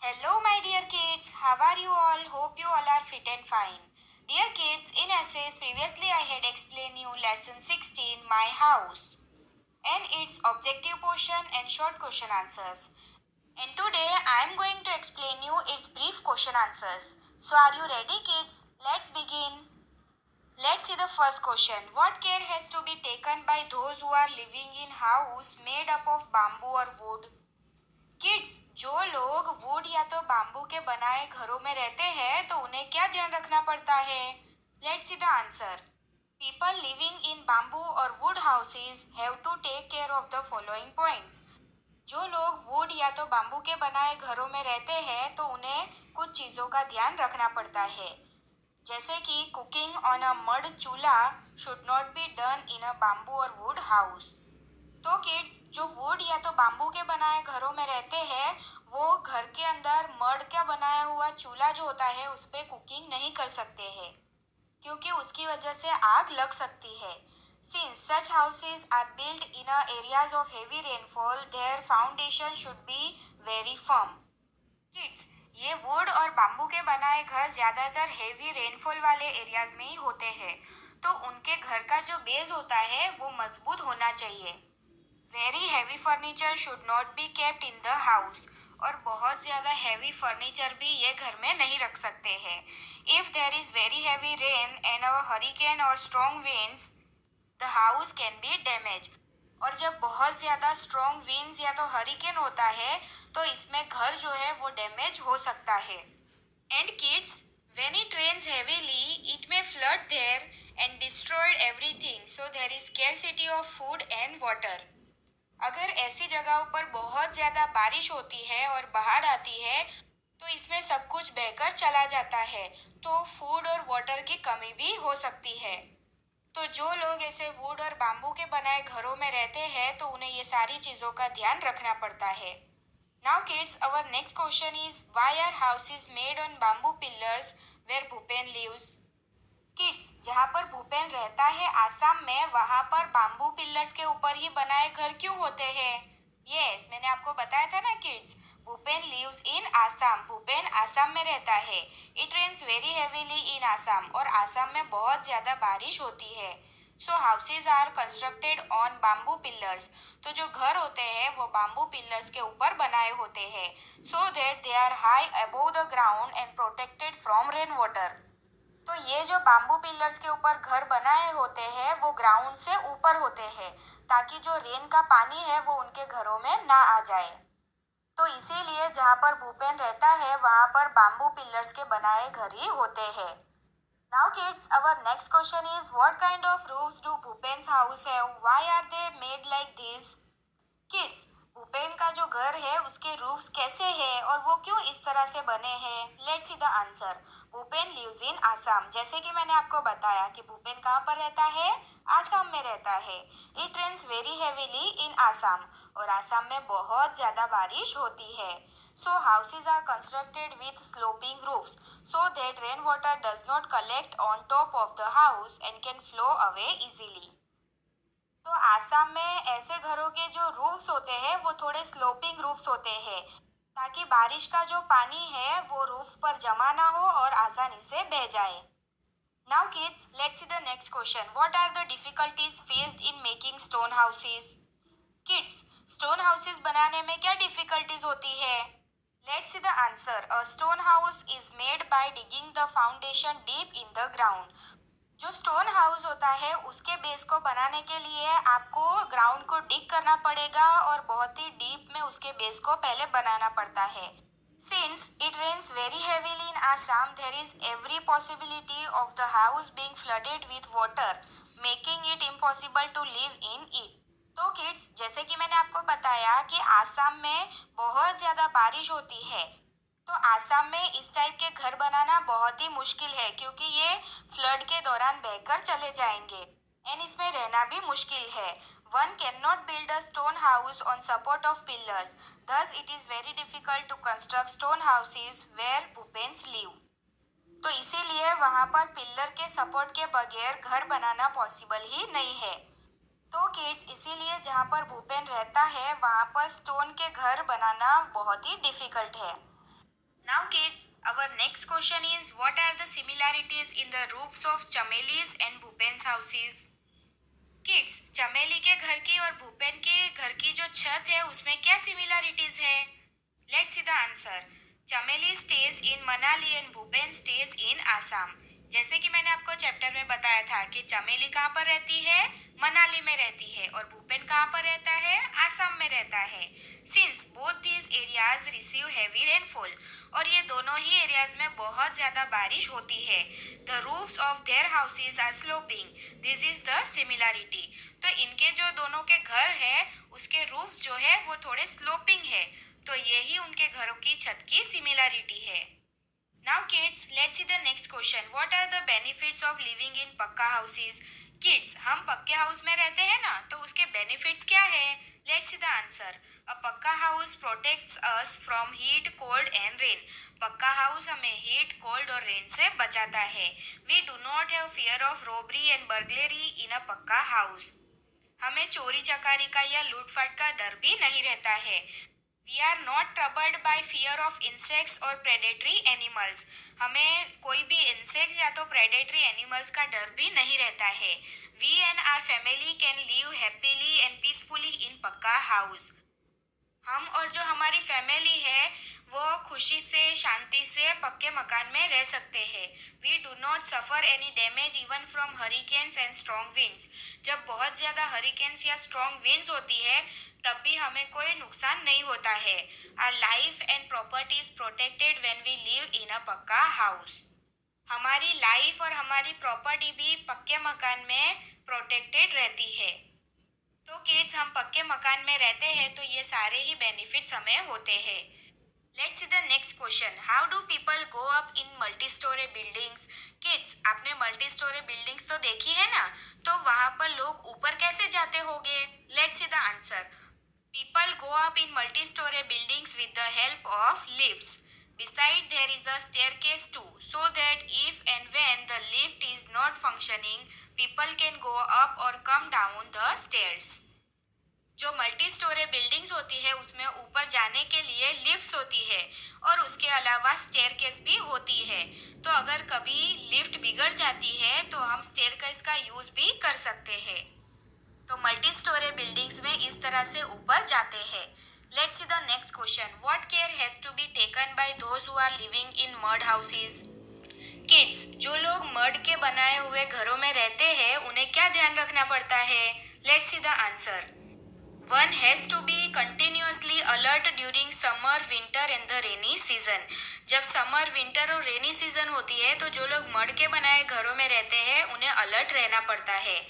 Hello, my dear kids. How are you all? Hope you all are fit and fine. Dear kids, in essays previously I had explained you lesson 16, My House, and its objective portion and short question answers. And today I am going to explain you its brief question answers. So are you ready, kids? Let's begin. Let's see the first question. What care has to be taken by those who are living in house made up of bamboo or wood? Kids, जो लोग would या तो bamboo के बनाए घरों में रहते हैं तो उन्हें क्या ध्यान रखना पड़ता है? Let's see the answer. People living in bamboo और wood houses have to take care of the following points. जो लोग वुड या तो बाम्बू के बनाए घरों में रहते हैं तो उन्हें कुछ चीज़ों का ध्यान रखना पड़ता है, जैसे कि कुकिंग ऑन अ मड चूल्हा should not be done in a bamboo और वुड हाउस. तो किड्स, जो वुड या तो बाम्बू के बनाए घरों में रहते हैं वो घर के अंदर मड का बनाया हुआ चूल्हा जो होता है उस पर कुकिंग नहीं कर सकते हैं, क्योंकि उसकी वजह से आग लग सकती है. Since such houses are built in areas of heavy rainfall, their foundation should be very firm. Kids, ये वुड और बाम्बू के बनाए घर ज़्यादातर हेवी रेनफॉल वाले एरियाज में ही होते हैं, तो उनके घर का जो बेस होता है वो मजबूत होना चाहिए. Very heavy furniture should not be kept in the house, और बहुत ज़्यादा हैवी फर्नीचर भी ये घर में नहीं रख सकते हैं. If there is very heavy rain and a hurricane और strong winds, the house can be damage. और जब बहुत ज़्यादा स्ट्रॉन्ग विंड्स या तो हरिकेन होता है तो इसमें घर जो है वो डैमेज हो सकता है. And kids, when it rains heavily, it may flood there and destroy everything. So there is scarcity of food and water. अगर ऐसी जगहों पर बहुत ज़्यादा बारिश होती है और बाढ़ आती है तो इसमें सब कुछ बहकर चला जाता है, तो फूड और वाटर की कमी भी हो सकती है. तो जो लोग ऐसे वुड और बाम्बू के बनाए घरों में रहते हैं तो उन्हें ये सारी चीज़ों का ध्यान रखना पड़ता है. Now kids, our next question is why are houses made on bamboo pillars where Bhupen lives? Kids, जहाँ पर भूपेन रहता है आसाम में, वहाँ पर बाम्बू पिलर्स के ऊपर ही बनाए घर क्यों होते हैं? यस, मैंने आपको बताया था ना kids, Bhupen lives in Assam. Bhupen Assam में रहता है. It rains very heavily in Assam, और आसाम में बहुत ज़्यादा बारिश होती है. So houses are constructed on bamboo pillars. तो जो घर होते हैं वो बाम्बू पिलर्स के ऊपर बनाए होते हैं, so that they are high above the ground and protected from rain water. तो ये जो बाम्बू पिलर्स के ऊपर घर बनाए होते हैं वो ग्राउंड से ऊपर होते हैं, ताकि जो रेन का पानी है वो उनके घरों में ना आ जाए. तो इसीलिए जहाँ पर भूपेन रहता है वहाँ पर बाम्बू पिलर्स के बनाए घर ही होते हैं. Now kids, our next question is what kind of roofs do Bhupen's house have? Why are they made like this? Kids, Bhupen का जो घर है उसके रूफ्स कैसे हैं और वो क्यों इस तरह से बने हैं? Let's see the answer. Bhupen lives in Assam. जैसे कि मैंने आपको बताया कि भूपेन कहाँ पर रहता है? आसाम में रहता है. It rains very heavily in Assam, और आसाम में बहुत ज़्यादा बारिश होती है. So houses are constructed with sloping roofs so that rainwater does not collect on top of the house and can flow away easily. तो आसाम में ऐसे घरों के जो रूफ्स होते हैं वो थोड़े स्लोपिंग रूफ्स होते हैं, ताकि बारिश का जो पानी है वो रूफ पर जमा ना हो और आसानी से बह जाए. Now kids, let's see the next question. What are the difficulties faced in making stone houses? Kids, stone houses बनाने में क्या डिफिकल्टीज होती है? Let's see the answer. A stone house is made by digging the foundation deep in the ground. जो stone house होता है उसके base को बनाने के लिए आपको ग्राउंड को डिग करना पड़ेगा और बहुत ही डीप में उसके बेस को पहले बनाना पड़ता है. Since it rains very heavily in Assam, there is every possibility of the house being flooded with water, making it impossible to live in it. तो किड्स, जैसे कि मैंने आपको बताया कि आसाम में बहुत ज़्यादा बारिश होती है, तो आसाम में इस टाइप के घर बनाना बहुत ही मुश्किल है, क्योंकि ये फ्लड के दौरान बहकर चले जाएंगे एंड इसमें रहना भी मुश्किल है. One can not build a stone house on support of pillars, thus it is very difficult to construct stone houses where Bhupens live. तो इसीलिए वहाँ पर पिलर के सपोर्ट के बगैर घर बनाना पॉसिबल ही नहीं है. तो किड्स, इसीलिए जहाँ पर भूपेन रहता है वहाँ पर स्टोन के घर बनाना बहुत ही डिफिकल्ट है. Now kids, our next question is what are the similarities in the roofs of Chameli's and Bhupen's houses? Kids, चमेली के घर की और भूपेन के घर की जो छत है उसमें क्या सिमिलरिटीज है? Let's see the answer. Chameli stays in Manali and Bhupen stays in Assam. जैसे कि मैंने आपको चैप्टर में बताया था कि चमेली कहाँ पर रहती है, मनाली में रहती है, और भूपेन कहाँ पर रहता है, आसाम में रहता है। Since both these areas receive heavy rainfall, और ये दोनों ही एरियाज में बहुत ज्यादा बारिश होती है। The roofs of their houses are sloping, this is the similarity. तो इनके जो दोनों के घर है उसके रूफ्स जो है वो थोड़े स्लोपिंग है, तो यही उनके घरों की छत की सिमिलरिटी है। Now kids, let's see the next question. What are the benefits of living in pucca houses? Kids, हम पक्के हाउस में रहते हैं ना, तो उसके बेनिफिट्स क्या है? Let's see the answer. A pucca house protects us from heat, cold and rain. Pucca house हमें हीट, कोल्ड और रेन से बचाता है। We do not have fear of robbery and burglary in a pucca house. हमें चोरी चकारी का या लूटपाट का डर भी नहीं रहता है। We are not troubled by fear of insects और प्रेडेटरी एनिमल्स। हमें कोई भी इंसेक्ट या तो प्रेडेटरी एनिमल्स का डर भी नहीं रहता है। We and our family can live happily and peacefully in pucca house. हम और जो हमारी फैमिली है वो खुशी से, शांति से पक्के मकान में रह सकते हैं। We do not suffer any damage even from hurricanes and strong winds. जब बहुत ज़्यादा हरिकेन्स या स्ट्रॉन्ग विंड्स होती है तब भी हमें कोई नुकसान नहीं होता है। Our life and property is protected when we live in a pucca house. हमारी लाइफ और हमारी प्रॉपर्टी भी पक्के मकान में प्रोटेक्टेड रहती है। तो किड्स, हम पक्के मकान में रहते हैं तो ये सारे ही बेनिफिट्स हमें होते हैं। Let's see the next question. How do people go up in multi storey buildings? Kids, आपने मल्टी स्टोरी बिल्डिंग्स तो देखी है ना, तो वहां पर लोग ऊपर कैसे जाते होंगे? Let's see the answer. People go up in multi storey buildings with the help of lifts. Beside there is a staircase too, so that if and when the lift is not functioning, people can go up or come down the stairs. जो multi storey buildings होती है उसमें ऊपर जाने के लिए lifts होती है और उसके अलावा स्टेयरकेस भी होती है। तो अगर कभी लिफ्ट बिगड़ जाती है तो हम स्टेयरकेस का यूज भी कर सकते हैं। तो मल्टी स्टोरी बिल्डिंग्स में इस तरह से ऊपर जाते हैं। Let's see the next question. What care has to be taken by those who are living in mud houses? Kids, जो लोग मड के बनाए हुए घरों में रहते हैं उन्हें क्या ध्यान रखना पड़ता है? Let's see the answer. One has to be continuously alert during summer, winter and the rainy season. जब समर, विंटर और रेनी सीजन होती है तो जो लोग मड के बनाए घरों में रहते हैं उन्हें अलर्ट रहना पड़ता है।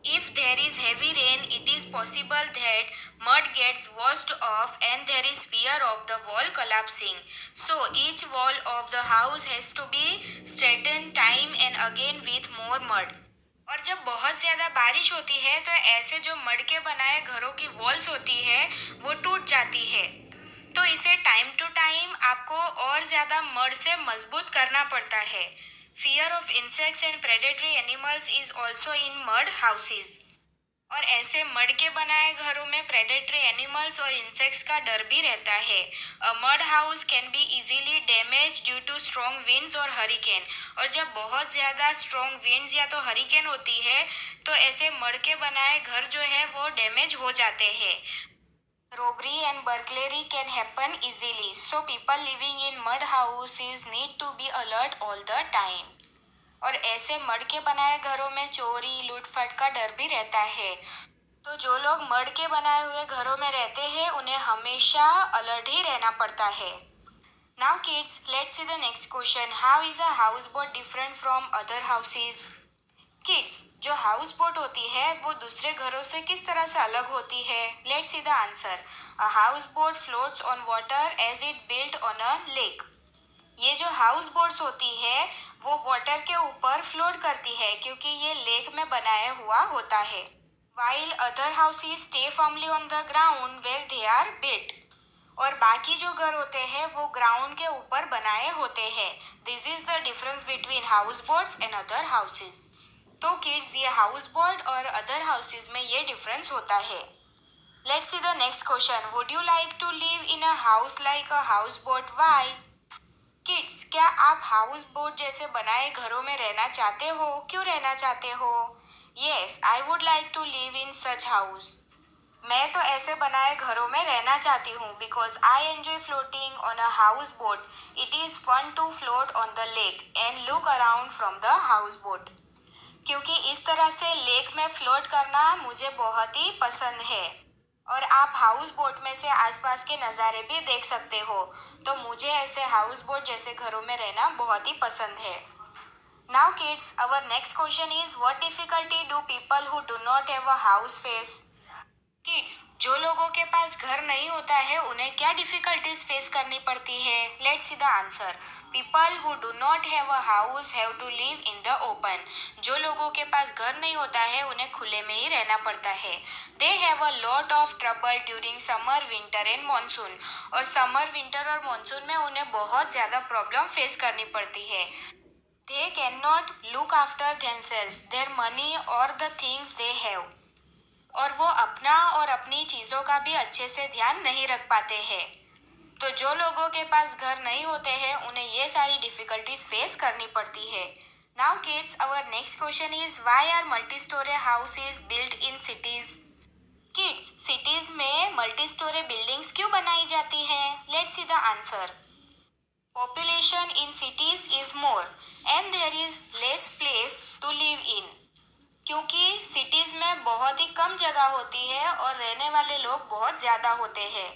If there is heavy rain, it is possible that mud gets washed off and there is fear of the wall collapsing. So each wall of the house has to be straightened time and again with more mud. और जब बहुत ज़्यादा बारिश होती है तो ऐसे जो मड के बनाए घरों की वॉल्स होती है वो टूट जाती है। तो इसे टाइम टू टाइम आपको और ज़्यादा मड से मजबूत करना पड़ता है। Fear of insects and predatory animals is also in mud houses. और ऐसे मड के बनाए घरों में प्रेडेटरी एनिमल्स और इंसेक्ट्स का डर भी रहता है। A mud house can be easily damage due to strong winds और हरिकेन। और जब बहुत ज़्यादा स्ट्रॉन्ग विंड्स या तो हरिकेन होती है तो ऐसे मड के बनाए घर जो है वो डैमेज हो जाते हैं। Robbery and burglary can happen easily, so people living in mud houses need to be alert all the time. और ऐसे मड के बनाए घरों में चोरी, लूटपाट का डर भी रहता है। तो जो लोग मड के बनाए हुए घरों में रहते हैं उन्हें हमेशा अलर्ट ही रहना पड़ता है। Now kids, let's see the next question. How is a house boat different from other houses? Kids, जो हाउस बोट होती है वो दूसरे घरों से किस तरह से अलग होती है? Let's see the answer. A house boat floats on water as it built on a lake. ये जो हाउस बोट्स होती है वो वाटर के ऊपर फ्लोट करती है क्योंकि ये लेक में बनाया हुआ होता है। While other houses stay firmly on the ground where they are built. और बाकी जो घर होते हैं वो ग्राउंड के ऊपर बनाए होते हैं। This is the difference between house boats and other houses. तो किड्स, ये हाउस बोट और अदर हाउसेस में ये डिफरेंस होता है। Let's see the next question. Would you like to live in a house like a house boat? Why? Kids, क्या आप house boat जैसे बनाए घरों में रहना चाहते हो? क्यों रहना चाहते हो? Yes, I would like to live in such house. मैं तो ऐसे बनाए घरों में रहना चाहती हूँ because I enjoy floating on a house boat. It is fun to float on the lake and look around from the house boat. क्योंकि इस तरह से लेक में फ्लोट करना मुझे बहुत ही पसंद है और आप हाउस बोट में से आसपास के नज़ारे भी देख सकते हो। तो मुझे ऐसे हाउस बोट जैसे घरों में रहना बहुत ही पसंद है। Now kids, our next question is what difficulty do people who do not have a house face? Kids, जो लोगों के पास घर नहीं होता है उन्हें क्या डिफिकल्टीज फेस करनी पड़ती है? Let's see the answer. People who do not have a house have to live in the open. जो लोगों के पास घर नहीं होता है उन्हें खुले में ही रहना पड़ता है। They have a lot of trouble during summer, winter and monsoon. और समर, विंटर और मानसून में उन्हें बहुत ज़्यादा प्रॉब्लम फेस करनी पड़ती है। They can not look after themselves, their money और द थिंग्स दे हैव। और वो अपना और अपनी चीज़ों का भी अच्छे से ध्यान नहीं रख पाते हैं। तो जो लोगों के पास घर नहीं होते हैं उन्हें ये सारी डिफिकल्टीज फेस करनी पड़ती है। Now kids, our next question is why are multi storey houses built in cities? Kids, cities में मल्टी स्टोरी बिल्डिंग्स क्यों बनाई जाती हैं? Let's see the answer. Population in cities is more and there is less place to live in. क्योंकि cities में बहुत ही कम जगह होती है और रहने वाले लोग बहुत ज़्यादा होते हैं।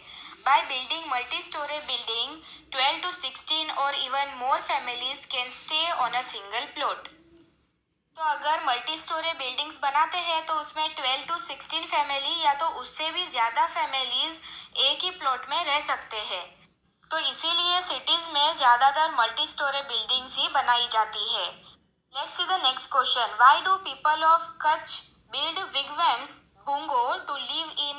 By building multi storey building, 12 to 16 और even more families can stay on a single plot. तो अगर मल्टी स्टोरी बिल्डिंग्स बनाते हैं तो उसमें 12 to 16 फैमिली या तो उससे भी ज़्यादा फैमिलीज एक ही प्लॉट में रह सकते हैं। तो इसीलिए सिटीज़ में ज़्यादातर मल्टी स्टोरी बिल्डिंग्स ही बनाई जाती है। Let's see the next question. Why do people of Kutch build wigwams, bungo to live in?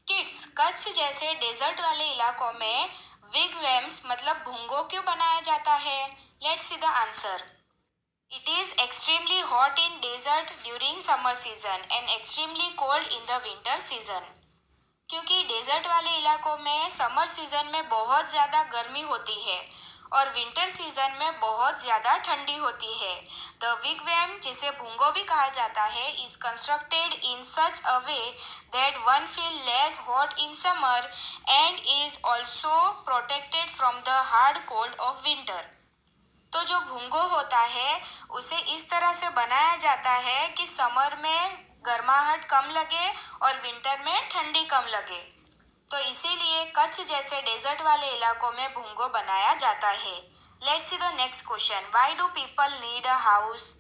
Kids, Kutch जैसे डेजर्ट वाले इलाकों में wigwams मतलब भुंगो क्यों बनाया जाता है? Let's see the answer. It is extremely hot in desert during summer season and extremely cold in the winter season. क्योंकि डेजर्ट वाले इलाकों में समर सीजन में बहुत ज़्यादा गर्मी होती है और विंटर सीजन में बहुत ज़्यादा ठंडी होती है। द विगवैम, जिसे भुंगो भी कहा जाता है, is constructed in such a way that one feel less hot in summer and is also protected from the hard cold of winter. तो जो भुंगो होता है उसे इस तरह से बनाया जाता है कि समर में गर्माहट कम लगे और विंटर में ठंडी कम लगे। तो इसीलिए कच्छ जैसे डेजर्ट वाले इलाकों में भुंगो बनाया जाता है। Let's see the next question. Why do people need a house?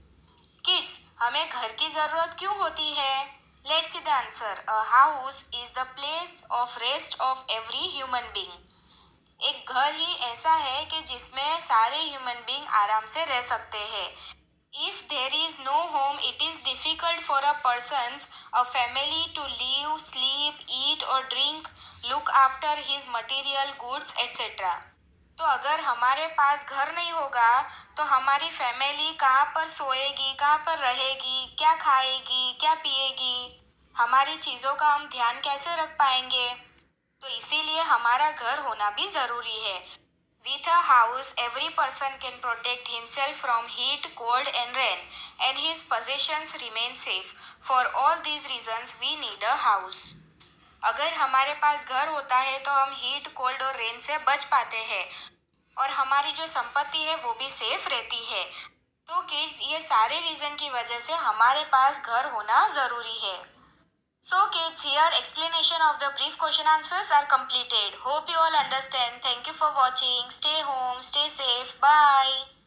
Kids, हमें घर की ज़रूरत क्यों होती है? Let's see the answer. A house is the place of rest of every human being. एक घर ही ऐसा है कि जिसमें सारे ह्यूमन बीइंग आराम से रह सकते हैं। If there is no home it is difficult for a person, a family to live, sleep, eat और drink, look after his material goods etcetera. तो अगर हमारे पास घर नहीं होगा तो हमारी फैमिली कहाँ पर सोएगी, कहाँ पर रहेगी, क्या खाएगी, क्या पिएगी, हमारी चीज़ों का हम ध्यान कैसे रख पाएंगे? तो इसीलिए हमारा घर होना भी ज़रूरी है। With a house, every person can protect himself from heat, cold and rain, and his possessions remain safe. For all these reasons, we need a house. अगर हमारे पास घर होता है तो हम हीट, कोल्ड और रेन से बच पाते हैं और हमारी जो संपत्ति है वो भी सेफ रहती है। तो किड्स, ये सारे रीज़न की वजह से हमारे पास घर होना ज़रूरी है। So kids, here explanation of the brief question answers are completed. Hope you all understand. Thank you for watching. Stay home, stay safe. Bye.